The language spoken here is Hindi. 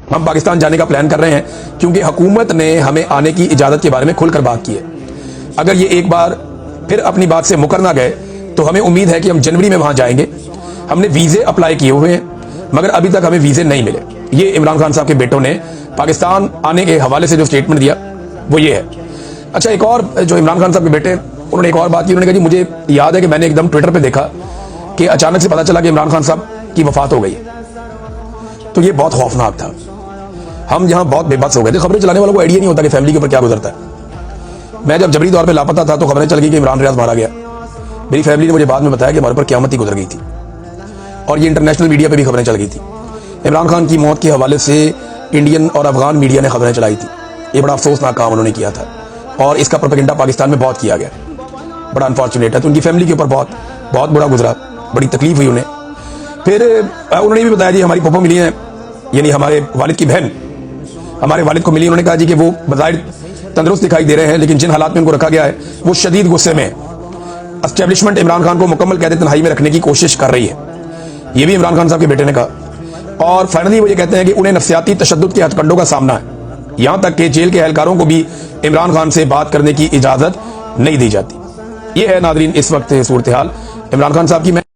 हम पाकिस्तान जाने का प्लान कर रहे हैं क्योंकि हुकूमत ने हमें आने की इजाज़त के बारे में खुलकर बात की है। अगर ये एक बार फिर अपनी बात से मुकर ना गए तो हमें उम्मीद है कि हम जनवरी में वहाँ जाएंगे। हमने वीज़े अप्लाई किए हुए हैं मगर अभी तक हमें वीज़े नहीं मिले। ये इमरान खान साहब के बेटों ने पाकिस्तान आने के हवाले से जो स्टेटमेंट दिया वो ये है। अच्छा, एक और जो इमरान खान साहब के बेटे उन्होंने एक और बात की। उन्होंने कहा जी मुझे याद है कि मैंने एकदम ट्विटर पर देखा कि अचानक से पता चला कि इमरान खान साहब की वफात हो गई, तो ये बहुत खौफनाक था। हम यहाँ बहुत बेबस हो गए थे। खबरें चलाने वालों को आइडिया नहीं होता कि फैमिली के ऊपर क्या गुजरता है। मैं जब जबरी तौर पे लापता था तो खबरें चल गई कि इमरान रियाज मारा गया। मेरी फैमिली ने मुझे बाद में बताया कि हमारे ऊपर क़यामत ही गुजर गई थी और ये इंटरनेशनल मीडिया पे भी खबरें चल गई थी। इमरान खान की मौत के हवाले से इंडियन और अफगान मीडिया ने खबरें चलाई थी। ये बड़ा अफसोसनाक काम उन्होंने किया था और इसका प्रोपेगेंडा पाकिस्तान में बहुत किया गया। बड़ा अनफॉर्चुनेट है। तो उनकी फैमिली के ऊपर बहुत बुरा गुजरा, बड़ी तकलीफ हुई उन्हें। फिर उन्होंने भी बताया जी हमारी पप्पो मिली हैं, यानी हमारे वालिद की बहन हमारे वालिद को मिली। उन्होंने कहा जी कि वो बज़ाहिर तंदुरुस्त दिखाई दे रहे हैं लेकिन जिन हालात में उनको रखा गया है वो शदीद गुस्से में। एस्टेब्लिशमेंट इमरान खान को मुकम्मल कैद तन्हाई में रखने की कोशिश कर रही है, ये भी इमरान खान साहब के बेटे ने कहा। और फाइनली वो ये कहते हैं कि उन्हें नफ्सियाती तशद्दुद के हथकंडों का सामना है, यहां तक कि जेल के एहलकारों को भी इमरान खान से बात करने की इजाजत नहीं दी जाती। ये है नादरीन इस वक्त सूरत हाल इमरान खान साहब की।